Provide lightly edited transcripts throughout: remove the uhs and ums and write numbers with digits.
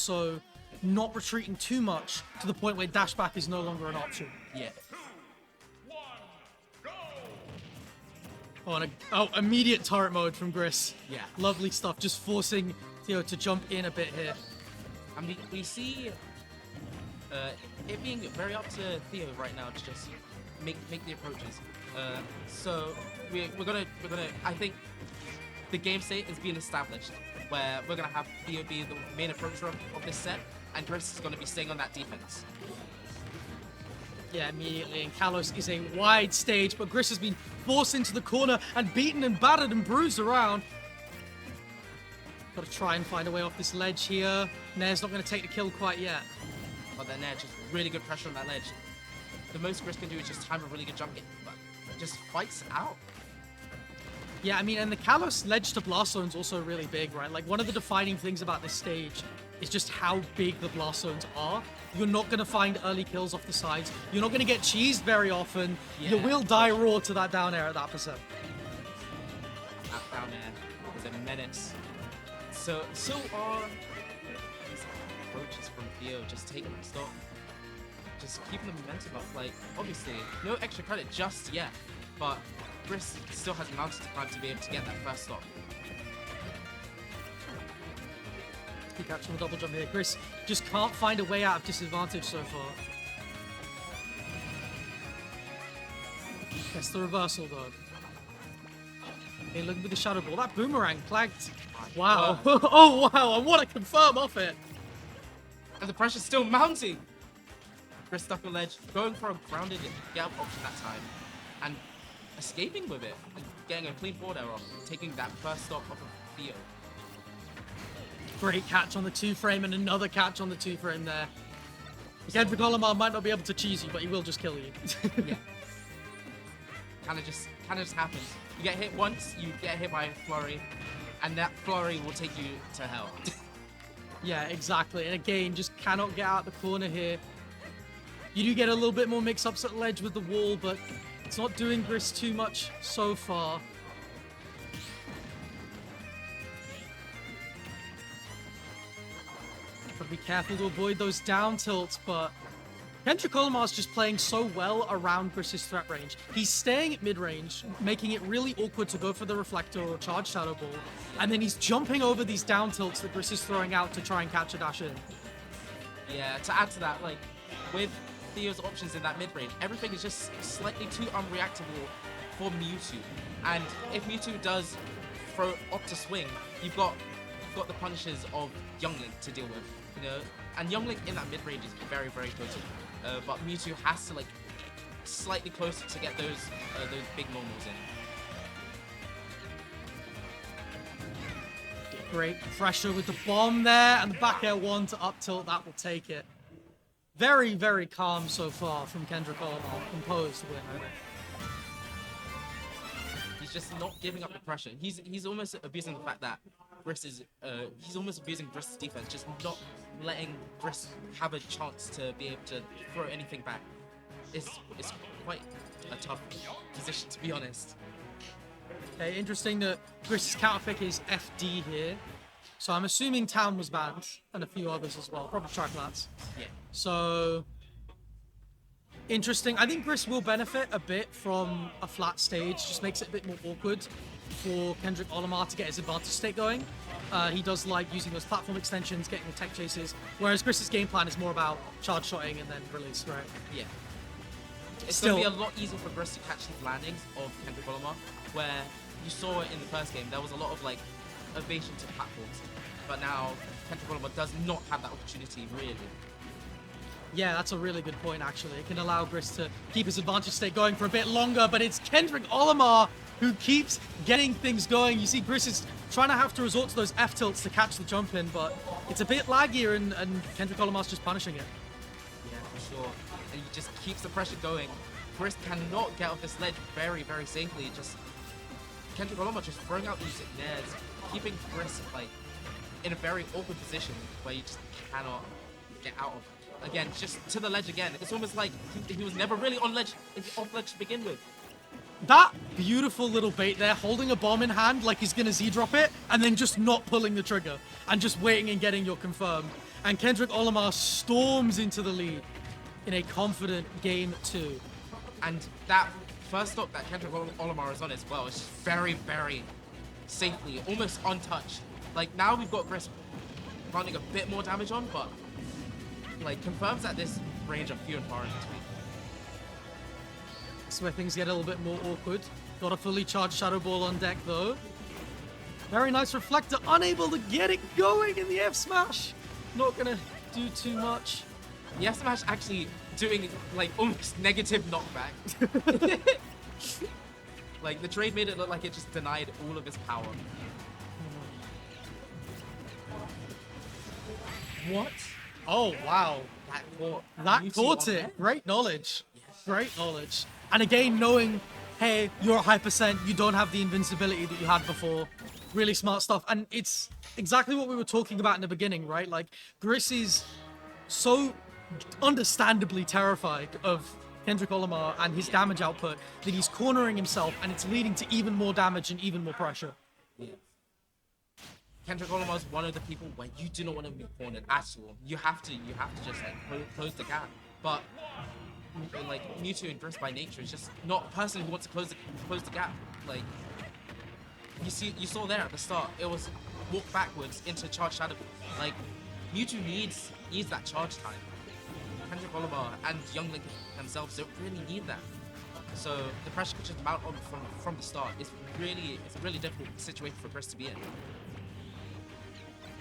so not retreating too much to the point where dash back is no longer an option. Yeah. Oh, and immediate turret mode from Gris. Yeah. Lovely stuff. Just forcing Theo to jump in a bit here. I mean, we see it being very up to Theo right now to just make the approaches. So we're gonna I think the game state is being established where we're gonna have Theo be the main approacher of this set, and Gris is gonna be staying on that defense. Yeah, immediately, and Kalos is a wide stage, but Gris has been forced into the corner and beaten and battered and bruised around. Got to try and find a way off this ledge here. Nair's not going to take the kill quite yet. But then Nair, just really good pressure on that ledge. The most Gris can do is just time a really good jump in, but just fights out. Yeah, I mean, and the Kalos ledge to blast zone is also really big, right? Like, one of the defining things about this stage is just how big the blast zones are. You're not going to find early kills off the sides. You're not going to get cheesed very often. Yeah. You will die raw to that down air at that percent. That down air is a menace. So are these approaches from Theo, just taking the stop, just keeping the momentum up. Like, obviously, no extra credit just yet, but Gris still has mountains to climb to be able to get that first stop. He catching the double jump here. Gris just can't find a way out of disadvantage so far. Gets the reversal though. Okay, looking with the shadow ball. That boomerang flagged. Wow. Oh wow, and what a confirm off it. And the pressure's still mounting. Gris stuck on ledge, going for a grounded get up option that time, and escaping with it, and getting a clean forward error, taking that first stop off of Theo. Great catch on the 2-frame and another catch on the 2-frame there. Kendrick Olimar might not be able to cheese you, but he will just kill you. Yeah. Kind of just happens. You get hit once, you get hit by a flurry, and that flurry will take you to hell. Yeah, exactly. And again, just cannot get out the corner here. You do get a little bit more mix-ups at ledge with the wall, but it's not doing Gris too much so far. Gotta be careful to avoid those down tilts, but Kendrick Olimar's just playing so well around Gris's threat range. He's staying at mid-range, making it really awkward to go for the reflector or charge shadow ball, and then he's jumping over these down tilts that Gris is throwing out to try and catch a dash in. Yeah, to add to that, like, with Theo's options in that mid-range, everything is just slightly too unreactable for Mewtwo. And if Mewtwo does throw up to swing, you've got the punishes of Youngling to deal with, you know? And Youngling in that mid-range is very, very potent. But Mewtwo has to, like, slightly closer to get those big normals in. Great pressure with the bomb there, and the back air 1 to up tilt, that will take it. Very, very calm so far from Kendrick Olimar. Composed win, I think. He's just not giving up the pressure. He's almost abusing the fact that Gris is he's almost abusing Gris's defense, just not letting Gris have a chance to be able to throw anything back. It's quite a tough position, to be honest. Okay, interesting that Gris's counter pick is FD here. So I'm assuming Town was banned, and a few others as well. Probably Triflats. Yeah. So interesting. I think Gris will benefit a bit from a flat stage. Just makes it a bit more awkward for Kendrick Olimar to get his advantage state going. He does like using those platform extensions, getting the tech chases, whereas Gris's game plan is more about charge shotting and then release, right? Yeah. It's going to be a lot easier for Gris to catch these landings of Kendrick Olimar, where you saw it in the first game, there was a lot of like evasion to platforms, but now Kendrick Olimar does not have that opportunity, really. Yeah, that's a really good point, actually. It can allow Gris to keep his advantage state going for a bit longer, but it's Kendrick Olimar who keeps getting things going. You see Gris is trying to have to resort to those F-tilts to catch the jump in, but it's a bit laggier, and Kendrick Olimar's just punishing it. Yeah, for sure. And he just keeps the pressure going. Gris cannot get off this ledge very, very safely. Just Kendrick Olimar just throwing out these nairs, keeping Gris like in a very awkward position where you just cannot get out of. Again, just to the ledge again. It's almost like he was never really on ledge, off ledge to begin with. That beautiful little bait there, holding a bomb in hand like he's gonna Z-drop it, and then just not pulling the trigger, and just waiting and getting your confirm. And Kendrick Olimar storms into the lead in a confident game 2. And that first stock that Kendrick Olimar is on as well is just very, very safely, almost untouched. Like, now we've got Gris running a bit more damage on, but like confirms that this range are few and far in between. That's where things get a little bit more awkward. Got a fully charged Shadow Ball on deck though. Very nice Reflector, unable to get it going in the F smash. Not gonna do too much. The F smash actually doing like almost negative knockback. Like the trade made it look like it just denied all of his power. What? Oh wow. That caught it. Edge. Great knowledge. Yes. Great knowledge. And again, knowing, hey, you're at high percent, you don't have the invincibility that you had before. Really smart stuff. And it's exactly what we were talking about in the beginning, right? Like, Gris is so understandably terrified of Kendrick Olimar and his damage output that he's cornering himself, and it's leading to even more damage and even more pressure. Yeah. Kendrick Olimar is one of the people where you do not want to be cornered at all. You have to just like close the gap. But like Mewtwo and Gris by nature is just not a person who wants to close the gap. Like you saw there at the start, it was walk backwards into charge shadow. Like Mewtwo needs that charge time. Kendrick Olimar and Young Link themselves don't really need that. So the pressure could just mount on from the start. It's a really difficult situation for Gris to be in.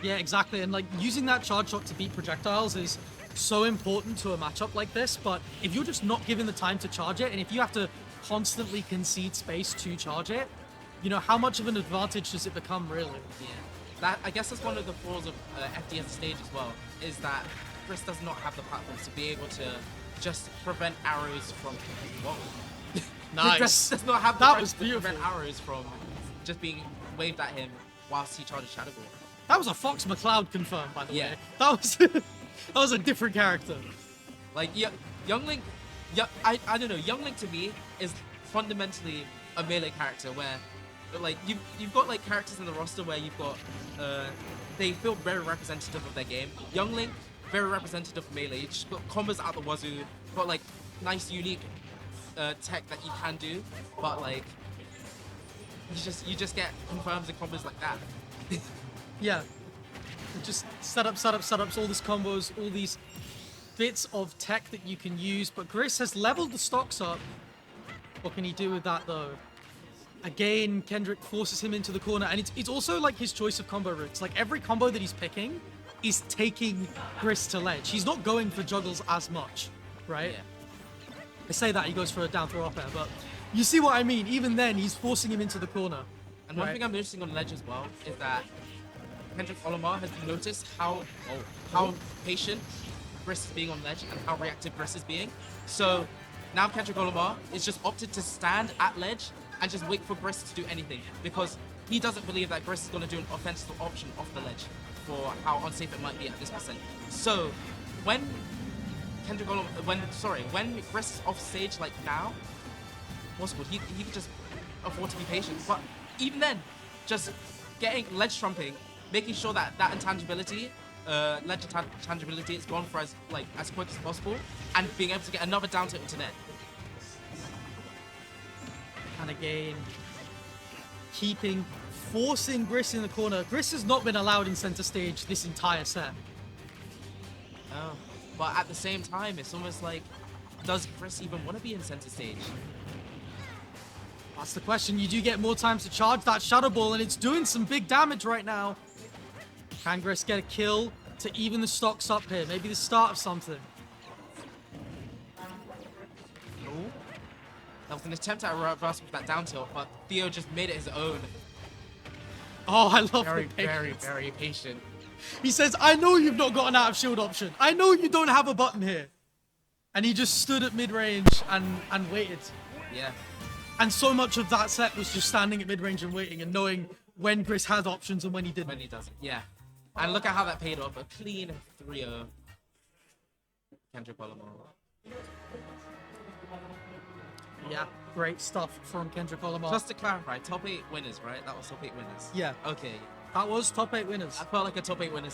Yeah, exactly. And like using that charge shot to beat projectiles is so important to a matchup like this. But if you're just not given the time to charge it, and if you have to constantly concede space to charge it, you know, how much of an advantage does it become really? Yeah, I guess that's one of the flaws of FDS stage as well, is that Gris does not have the platforms to be able to just prevent arrows from. Whoa. Nice. Gris does not have the That right was to beautiful. prevent arrows from just being waved at him whilst he charges Shadow Ball. That was a Fox McCloud confirmed, by the Yeah. way. That was a different character. Like Young Link, I don't know. Young Link to me is fundamentally a melee character where, like you've got like characters in the roster where you've got they feel very representative of their game. Young Link, very representative of melee. You just got combos out the wazoo. Got like nice unique tech that you can do, but like you just get confirms and combos like that. Yeah. Just setups, all these combos, all these bits of tech that you can use. But Gris has leveled the stocks up. What can he do with that though? Again, Kendrick forces him into the corner, and it's also like his choice of combo routes. Like every combo that he's picking is taking Gris to ledge. He's not going for juggles as much, right? Yeah. I say that, he goes for a down throw up air, but you see what I mean? Even then, he's forcing him into the corner. And one thing I'm noticing on ledge as well is that Kendrick Olimar has noticed how patient Gris is being on ledge and how reactive Gris is being. So now Kendrick Olimar is just opted to stand at ledge and just wait for Gris to do anything, because he doesn't believe that Gris is going to do an offensive option off the ledge for how unsafe it might be at this percent. So when when Gris is off stage like now, what's good? He could just afford to be patient. But even then, just getting ledge trumping, making sure that intangibility, ledge intangibility is gone for as quick as possible, and being able to get another down tilt into net. And again, forcing Gris in the corner. Gris has not been allowed in center stage this entire set. Oh. But at the same time, it's almost like, does Gris even want to be in center stage? That's the question. You do get more time to charge that Shadow Ball, and it's doing some big damage right now. Can Gris get a kill to even the stocks up here? Maybe the start of something. That was an attempt at a reverse with that down tilt, but Theo just made it his own. Oh, I love Very, the patience. very patient. He says, I know you've not got an out of shield option. I know you don't have a button here. And he just stood at mid-range and waited. Yeah. And so much of that set was just standing at mid-range and waiting and knowing when Gris had options and when he didn't. When he doesn't, yeah. And look at how that paid off. A clean 3-0. Kendrick Olimar. Yeah, great stuff from Kendrick Olimar. Just to clarify, top 8 winners, right? That was top 8 winners. Yeah. Okay. That was top 8 winners. I felt like a top 8 winners.